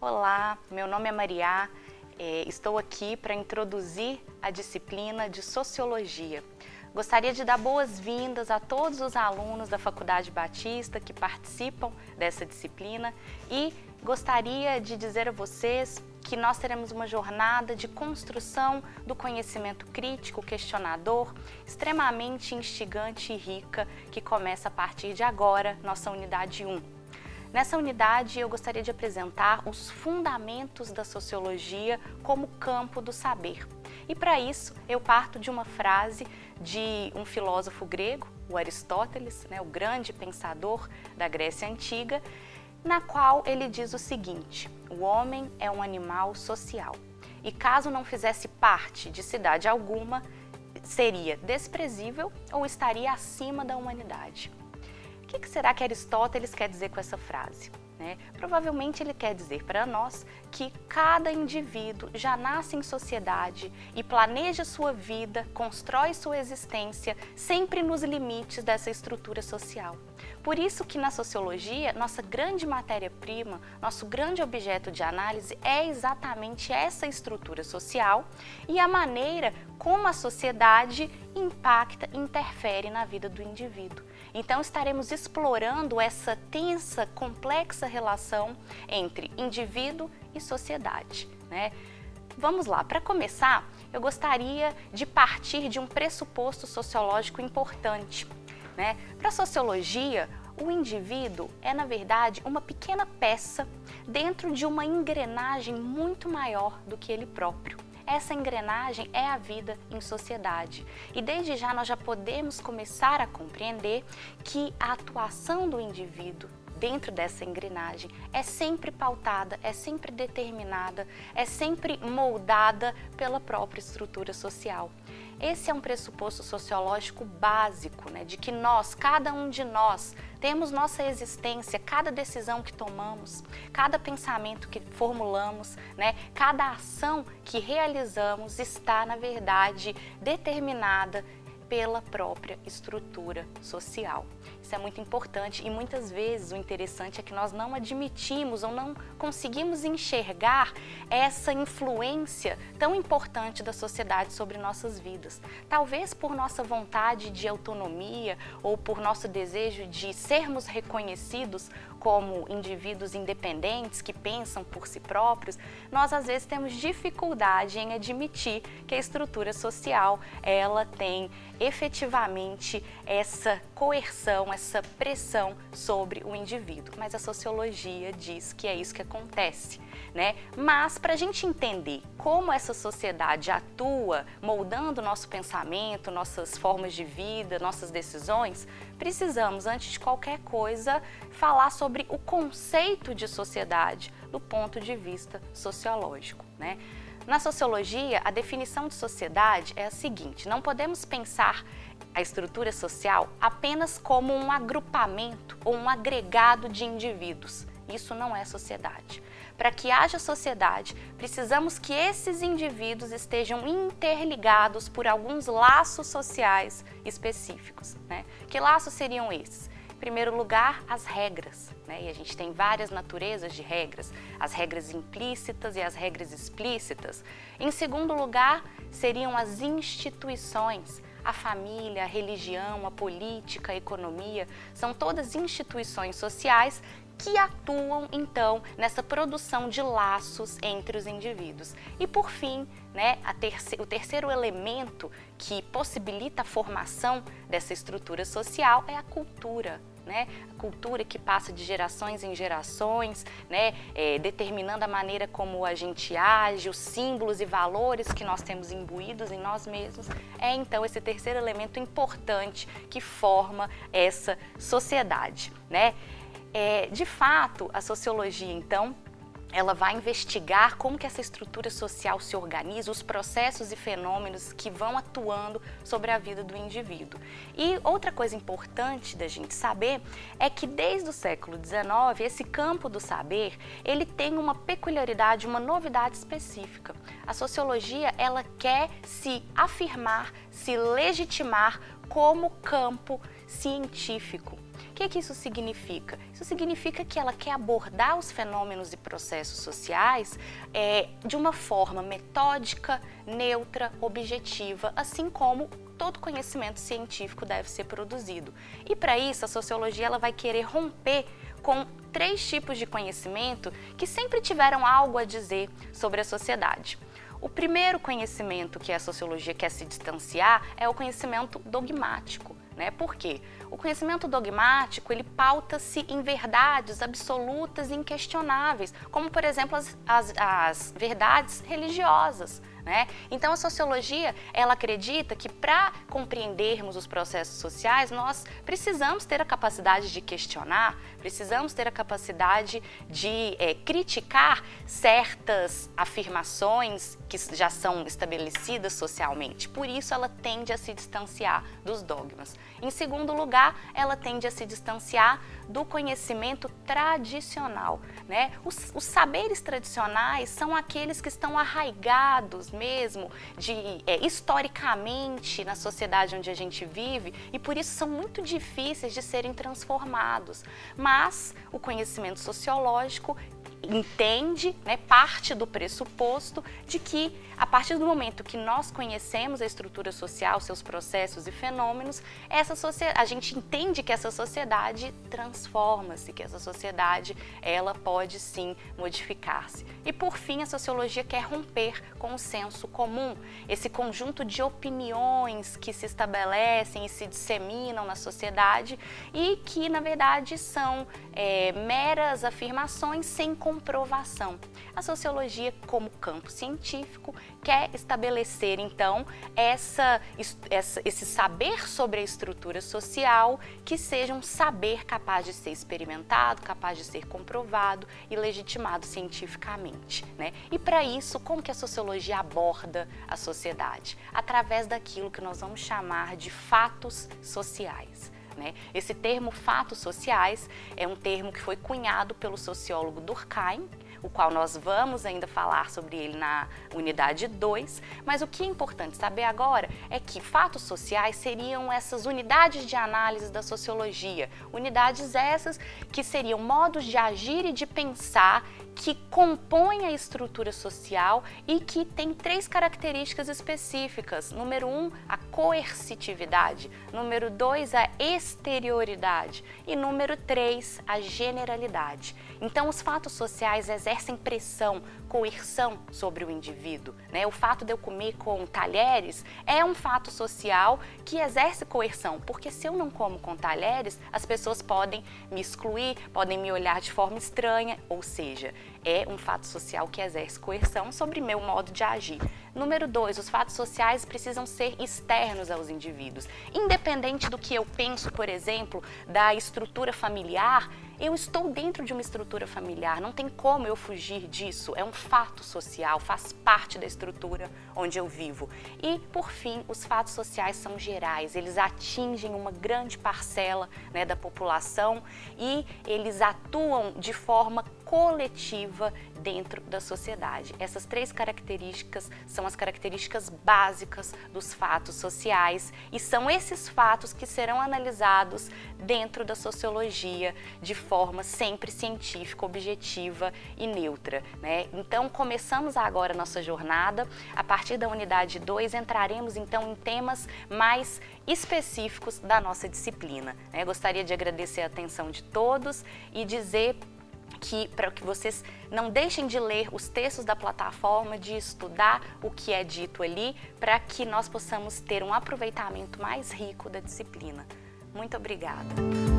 Olá, meu nome é Maria, estou aqui para introduzir a disciplina de Sociologia. Gostaria de dar boas-vindas a todos os alunos da Faculdade Batista que participam dessa disciplina e gostaria de dizer a vocês que nós teremos uma jornada de construção do conhecimento crítico, questionador, extremamente instigante e rica, que começa a partir de agora, nossa unidade 1. Nessa unidade, eu gostaria de apresentar os fundamentos da sociologia como campo do saber. E para isso, eu parto de uma frase de um filósofo grego, o Aristóteles, o grande pensador da Grécia Antiga, na qual ele diz o seguinte: o homem é um animal social e caso não fizesse parte de cidade alguma, seria desprezível ou estaria acima da humanidade. O que será que Aristóteles quer dizer com essa frase? Provavelmente ele quer dizer para nós que cada indivíduo já nasce em sociedade e planeja sua vida, constrói sua existência sempre nos limites dessa estrutura social. Por isso que na sociologia, nossa grande matéria-prima, nosso grande objeto de análise é exatamente essa estrutura social e a maneira como a sociedade impacta, interfere na vida do indivíduo. Então estaremos explorando essa tensa, complexa relação entre indivíduo e sociedade, Vamos lá, para começar, eu gostaria de partir de um pressuposto sociológico importante. Para a sociologia, o indivíduo é, na verdade, uma pequena peça dentro de uma engrenagem muito maior do que ele próprio. Essa engrenagem é a vida em sociedade. E desde já nós já podemos começar a compreender que a atuação do indivíduo dentro dessa engrenagem é sempre pautada, é sempre determinada, é sempre moldada pela própria estrutura social. Esse é um pressuposto sociológico básico, de que nós, cada um de nós, temos nossa existência, cada decisão que tomamos, cada pensamento que formulamos, cada ação que realizamos está, na verdade, determinada pela própria estrutura social. Isso é muito importante e muitas vezes o interessante é que nós não admitimos ou não conseguimos enxergar essa influência tão importante da sociedade sobre nossas vidas. Talvez por nossa vontade de autonomia ou por nosso desejo de sermos reconhecidos como indivíduos independentes que pensam por si próprios, nós às vezes temos dificuldade em admitir que a estrutura social ela tem efetivamente essa coerção, essa pressão sobre o indivíduo. Mas a sociologia diz que é isso que acontece, Mas para a gente entender como essa sociedade atua, moldando nosso pensamento, nossas formas de vida, nossas decisões, precisamos, antes de qualquer coisa, falar sobre o conceito de sociedade do ponto de vista sociológico, Na sociologia, a definição de sociedade é a seguinte: não podemos pensar a estrutura social apenas como um agrupamento ou um agregado de indivíduos. Isso não é sociedade. Para que haja sociedade, precisamos que esses indivíduos estejam interligados por alguns laços sociais específicos. Que laços seriam esses? Em primeiro lugar, as regras, e a gente tem várias naturezas de regras, as regras implícitas e as regras explícitas. Em segundo lugar, seriam as instituições, a família, a religião, a política, a economia, são todas instituições sociais que atuam, então, nessa produção de laços entre os indivíduos. E, por fim, o terceiro elemento que possibilita a formação dessa estrutura social é a cultura. A cultura que passa de gerações em gerações, determinando a maneira como a gente age, os símbolos e valores que nós temos imbuídos em nós mesmos, é então esse terceiro elemento importante que forma essa sociedade. De fato, a sociologia, então, ela vai investigar como que essa estrutura social se organiza, os processos e fenômenos que vão atuando sobre a vida do indivíduo. E outra coisa importante da gente saber é que desde o século XIX, esse campo do saber, ele tem uma peculiaridade, uma novidade específica. A sociologia, ela quer se afirmar, se legitimar como campo científico. O que isso significa? Isso significa que ela quer abordar os fenômenos e processos sociais de uma forma metódica, neutra, objetiva, assim como todo conhecimento científico deve ser produzido. E para isso, a sociologia ela vai querer romper com 3 tipos de conhecimento que sempre tiveram algo a dizer sobre a sociedade. O primeiro conhecimento que a sociologia quer se distanciar é o conhecimento dogmático. Por quê? O conhecimento dogmático, ele pauta-se em verdades absolutas e inquestionáveis, como, por exemplo, as verdades religiosas. Então, a sociologia, ela acredita que para compreendermos os processos sociais, nós precisamos ter a capacidade de questionar, precisamos ter a capacidade de criticar certas afirmações que já são estabelecidas socialmente. Por isso, ela tende a se distanciar dos dogmas. Em segundo lugar, ela tende a se distanciar do conhecimento tradicional. Os saberes tradicionais são aqueles que estão arraigados mesmo historicamente na sociedade onde a gente vive e por isso são muito difíceis de serem transformados. Mas o conhecimento sociológico entende, parte do pressuposto de que a partir do momento que nós conhecemos a estrutura social, seus processos e fenômenos, a gente entende que essa sociedade transforma-se, que essa sociedade ela pode sim modificar-se. E por fim, a sociologia quer romper com o senso comum, esse conjunto de opiniões que se estabelecem e se disseminam na sociedade e que na verdade são meras afirmações sem comprovação. A sociologia, como campo científico, quer estabelecer, então, esse saber sobre a estrutura social que seja um saber capaz de ser experimentado, capaz de ser comprovado e legitimado cientificamente. E para isso, como que a sociologia aborda a sociedade? Através daquilo que nós vamos chamar de fatos sociais. Esse termo fatos sociais é um termo que foi cunhado pelo sociólogo Durkheim, o qual nós vamos ainda falar sobre ele na unidade 2, mas o que é importante saber agora é que fatos sociais seriam essas unidades de análise da sociologia, unidades essas que seriam modos de agir e de pensar que compõem a estrutura social e que tem 3 características específicas. Número 1, a coercitividade. Número 2, a exterioridade. E número 3, a generalidade. Então, os fatos sociais exercem pressão, coerção sobre o indivíduo. O fato de eu comer com talheres é um fato social que exerce coerção, porque se eu não como com talheres, as pessoas podem me excluir, podem me olhar de forma estranha, ou seja, é um fato social que exerce coerção sobre meu modo de agir. Número 2, os fatos sociais precisam ser externos aos indivíduos. Independente do que eu penso, por exemplo, da estrutura familiar, eu estou dentro de uma estrutura familiar, não tem como eu fugir disso, é um fato social, faz parte da estrutura onde eu vivo. E, por fim, os fatos sociais são gerais, eles atingem uma grande parcela da população e eles atuam de forma coletiva dentro da sociedade. Essas 3 características são as características básicas dos fatos sociais e são esses fatos que serão analisados dentro da sociologia de forma sempre científica, objetiva e neutra. Então, começamos agora a nossa jornada. A partir da unidade 2, entraremos então em temas mais específicos da nossa disciplina. Gostaria de agradecer a atenção de todos e dizer para que vocês não deixem de ler os textos da plataforma, de estudar o que é dito ali, para que nós possamos ter um aproveitamento mais rico da disciplina. Muito obrigada!